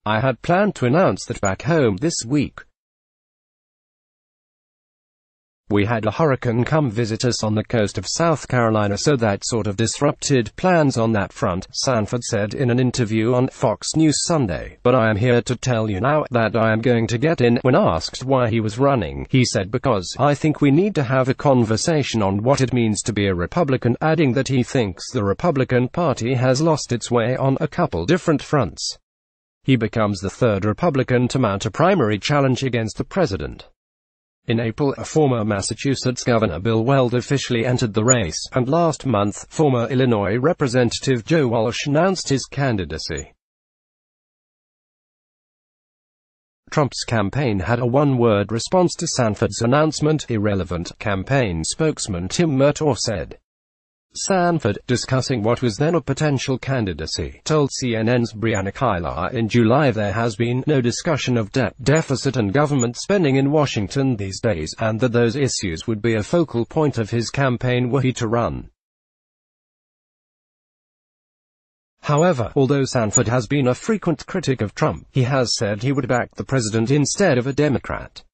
I had planned to announce that back home this week. We had a hurricane come visit us on the coast of South Carolina, so that sort of disrupted plans on that front, Sanford said in an interview on Fox News Sunday. But I am here to tell you now that I am going to get in. When asked why he was running, he said, because I think we need to have a conversation on what it means to be a Republican, adding that he thinks the Republican Party has lost its way on a couple different fronts. He becomes the third Republican to mount a primary challenge against the president. In April, a former Massachusetts Governor Bill Weld officially entered the race, and last month, former Illinois Representative Joe Walsh announced his candidacy. Trump's campaign had a one-word response to Sanford's announcement, irrelevant, campaign spokesman Tim Murtaugh said. Sanford, discussing what was then a potential candidacy, told CNN's Brianna Keilar in July there has been no discussion of debt, deficit and government spending in Washington these days, and that those issues would be a focal point of his campaign were he to run. However, although Sanford has been a frequent critic of Trump, he has said he would back the president instead of a Democrat.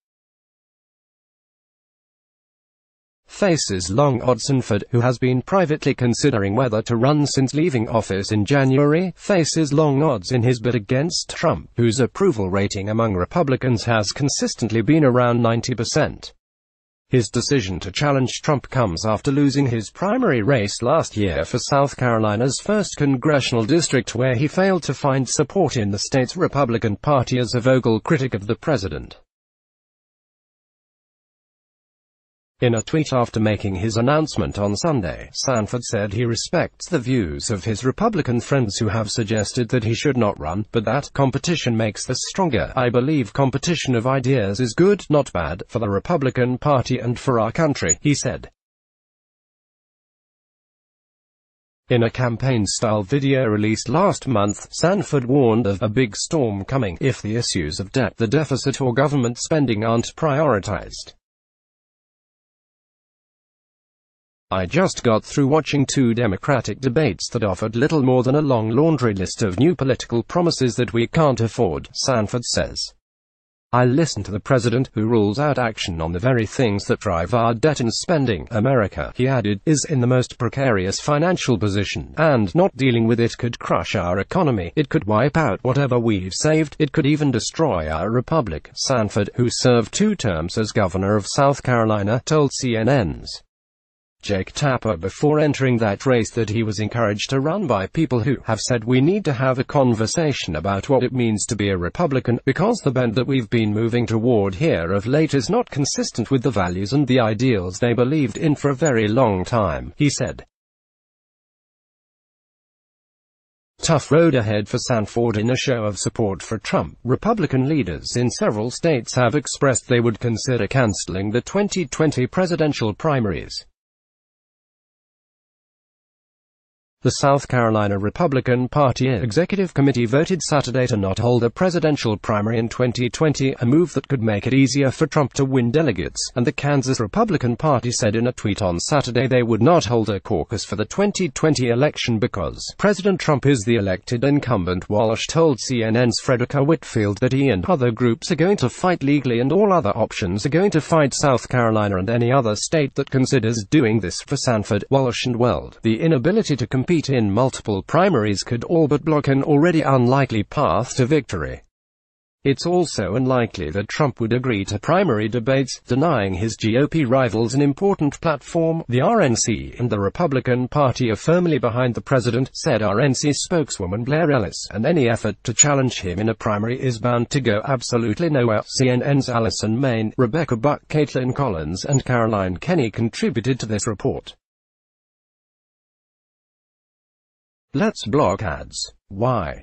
Faces long odds. Sanford, who has been privately considering whether to run since leaving office in January, faces long odds in his bid against Trump, whose approval rating among Republicans has consistently been around 90%. His decision to challenge Trump comes after losing his primary race last year for South Carolina's 1st congressional district, where he failed to find support in the state's Republican Party as a vocal critic of the president. In a tweet after making his announcement on Sunday, Sanford said he respects the views of his Republican friends who have suggested that he should not run, but that competition makes us stronger. I believe competition of ideas is good, not bad, for the Republican Party and for our country, he said. In a campaign-style video released last month, Sanford warned of a big storm coming if the issues of debt, the deficit or government spending aren't prioritized. I just got through watching 2 Democratic debates that offered little more than a long laundry list of new political promises that we can't afford, Sanford says. I listen to the president, who rules out action on the very things that drive our debt and spending. America, he added, is in the most precarious financial position, and not dealing with it could crush our economy. It could wipe out whatever we've saved. It could even destroy our republic. Sanford, who served 2 terms as governor of South Carolina, told CNN's Jake Tapper before entering that race that he was encouraged to run by people who have said we need to have a conversation about what it means to be a Republican, because the bent that we've been moving toward here of late is not consistent with the values and the ideals they believed in for a very long time, he said. Tough road ahead for Sanford in a show of support for Trump. Republican leaders in several states have expressed they would consider canceling the 2020 presidential primaries. The South Carolina Republican Party Executive Committee voted Saturday to not hold a presidential primary in 2020, a move that could make it easier for Trump to win delegates, and the Kansas Republican Party said in a tweet on Saturday they would not hold a caucus for the 2020 election because President Trump is the elected incumbent. Walsh told CNN's Frederica Whitfield that he and other groups are going to fight legally and all other options are going to fight South Carolina and any other state that considers doing this. For Sanford, Walsh and Weld, the inability to compete in multiple primaries could all but block an already unlikely path to victory. It's also unlikely that Trump would agree to primary debates, denying his GOP rivals an important platform. The RNC and the Republican Party are firmly behind the president, said RNC spokeswoman Blair Ellis, and any effort to challenge him in a primary is bound to go absolutely nowhere. CNN's Allison Main, Rebecca Buck, Caitlin Collins and Caroline Kenny contributed to this report. Let's block ads. Why?